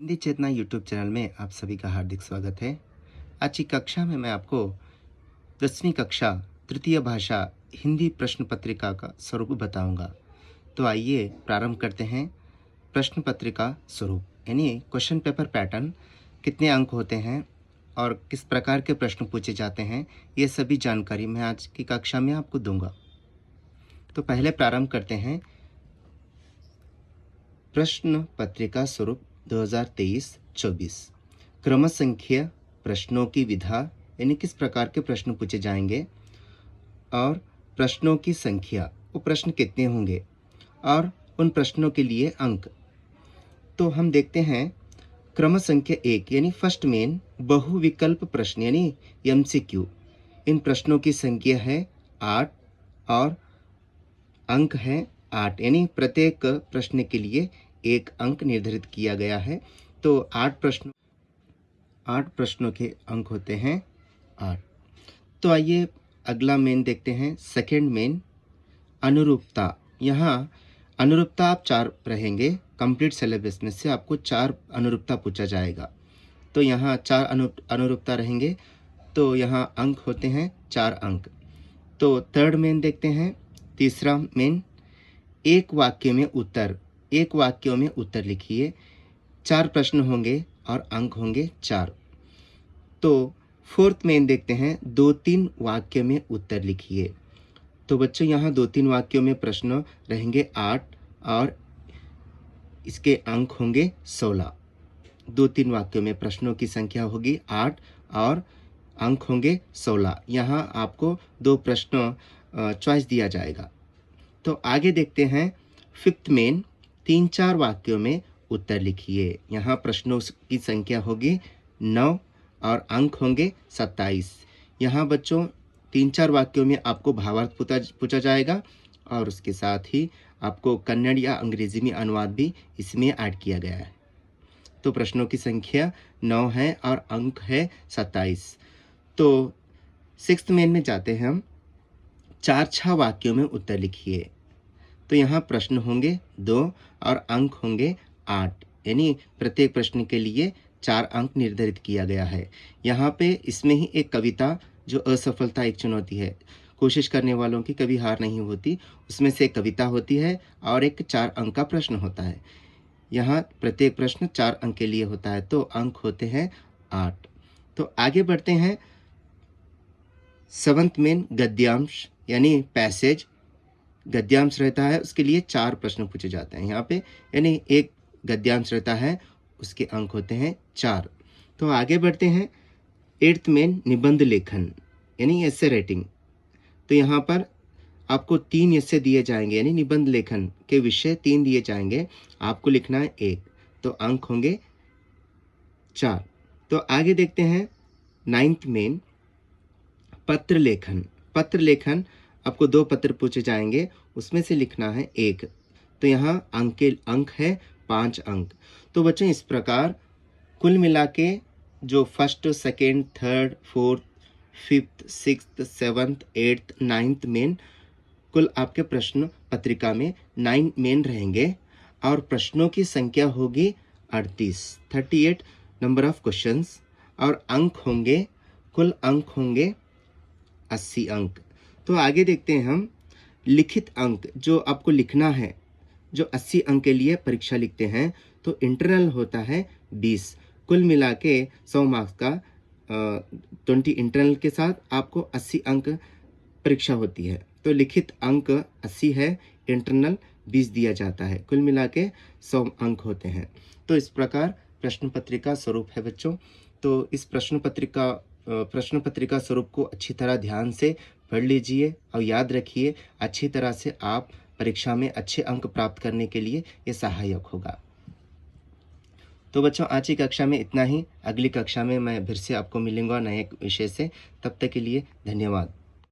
हिंदी चेतना YouTube channel में आप सभी का हार्दिक स्वागत है। आज की कक्षा में मैं आपको 10वीं कक्षा तृतीय भाषा हिंदी प्रश्न पत्रिका का स्वरूप बताऊंगा। तो आइए प्रारंभ करते हैं। प्रश्न पत्रिका स्वरूप यानी क्वेश्चन पेपर पैटर्न, कितने अंक होते हैं और किस प्रकार के प्रश्न पूछे जाते हैं, ये सभी जानकारी मैं आज की कक्षा में आपको दूंगा। तो पहले प्रारंभ करते हैं प्रश्न पत्रिका स्वरूप 2023-24। क्रम संख्या प्रश्नों की विधा यानी किस प्रकार के प्रश्न पूछे जाएंगे और प्रश्नों की संख्या, वो प्रश्न कितने होंगे और उन प्रश्नों के लिए अंक। तो हम देखते हैं क्रम संख्या 1 यानी फर्स्ट मेन बहुविकल्प प्रश्न यानी MCQ। इन प्रश्नों की संख्या है 8 और अंक है 8 यानी प्रत्येक प्रश्न के लिए 1 अंक निर्धारित किया गया है। तो 8 प्रश्नों के अंक होते हैं 8। तो आइए अगला मेन देखते हैं। सेकंड मेन अनुरूपता। यहाँ अनुरूपता आप 4 रहेंगे। कंप्लीट सिलेबस में से आपको 4 अनुरूपता पूछा जाएगा। तो यहाँ 4 अनुरूपता रहेंगे। तो यहाँ अंक होते हैं 4 अंक। तो थर्ड मेन देखते हैं। तीसरा मेन एक वाक्य में उत्तर, एक वाक्यों में उत्तर लिखिए। 4 प्रश्न होंगे और अंक होंगे 4। तो फोर्थ मेन देखते हैं 2-3 वाक्य में उत्तर लिखिए। तो बच्चों यहाँ 2-3 वाक्यों में प्रश्न रहेंगे 8 और इसके अंक होंगे 16। 2-3 वाक्यों में प्रश्नों की संख्या होगी 8 और अंक होंगे 16। यहाँ आपको 2 प्रश्न चॉइस दिया जाएगा। तो आगे देखते हैं फिफ्थ मेन 3-4 वाक्यों में उत्तर लिखिए। यहाँ प्रश्नों की संख्या होगी 9 और अंक होंगे 27। यहाँ बच्चों 3-4 वाक्यों में आपको भावार्थ पूछा जाएगा और उसके साथ ही आपको कन्नड़ या अंग्रेजी में अनुवाद भी इसमें ऐड किया गया है। तो प्रश्नों की संख्या 9 है और अंक है 27। तो सिक्स्थ मेन में जाते हैं हम। 4-6 वाक्यों में उत्तर लिखिए। तो यहाँ प्रश्न होंगे 2 और अंक होंगे 8 यानी प्रत्येक प्रश्न के लिए 4 अंक निर्धारित किया गया है। यहाँ पे इसमें ही एक कविता जो असफलता एक चुनौती है, कोशिश करने वालों की कभी हार नहीं होती, उसमें से एक कविता होती है और एक 4 अंक का प्रश्न होता है। यहाँ प्रत्येक प्रश्न 4 अंक के लिए होता है। तो अंक होते हैं 8। तो आगे बढ़ते हैं। सेवंथ मेन गद्यांश यानी पैसेज, गद्यांश रहता है, उसके लिए 4 प्रश्न पूछे जाते हैं यहाँ पे, यानी एक गद्यांश रहता है, उसके अंक होते हैं 4। तो आगे बढ़ते हैं। 8th मेन निबंध लेखन यानी एसे राइटिंग। तो यहाँ पर आपको 3 एसे दिए जाएंगे यानी निबंध लेखन के विषय 3 दिए जाएंगे, आपको लिखना है 1। तो अंक होंगे 4। तो आगे देखते हैं 9th मेन पत्र लेखन। पत्र लेखन आपको 2 पत्र पूछे जाएंगे, उसमें से लिखना है 1। तो यहाँ अंक है 5 अंक। तो बच्चों इस प्रकार कुल मिला के जो first, second, third, fourth, fifth, sixth, seventh, 8th, 9th main, कुल आपके प्रश्न पत्रिका में 9 मेन रहेंगे और प्रश्नों की संख्या होगी 38 नंबर ऑफ क्वेश्चंस और अंक होंगे, कुल अंक होंगे 80 अंक। तो आगे देखते हैं हम लिखित अंक जो आपको लिखना है, जो 80 अंक के लिए परीक्षा लिखते हैं। तो इंटरनल होता है 20, कुल मिला के 100 मार्क्स का 20 इंटरनल के साथ आपको 80 अंक परीक्षा होती है। तो लिखित अंक 80 है, इंटरनल 20 दिया जाता है, कुल मिला के 100 अंक होते हैं। तो इस प्रकार प्रश्न पत्रिका स्वरूप है बच्चों। तो इस प्रश्न पत्रिका स्वरूप को अच्छी तरह ध्यान से पढ़ लीजिए और याद रखिए। अच्छी तरह से आप परीक्षा में अच्छे अंक प्राप्त करने के लिए ये सहायक होगा। तो बच्चों आज की कक्षा में इतना ही। अगली कक्षा में मैं फिर से आपको मिलूंगा नए विषय से। तब तक के लिए धन्यवाद।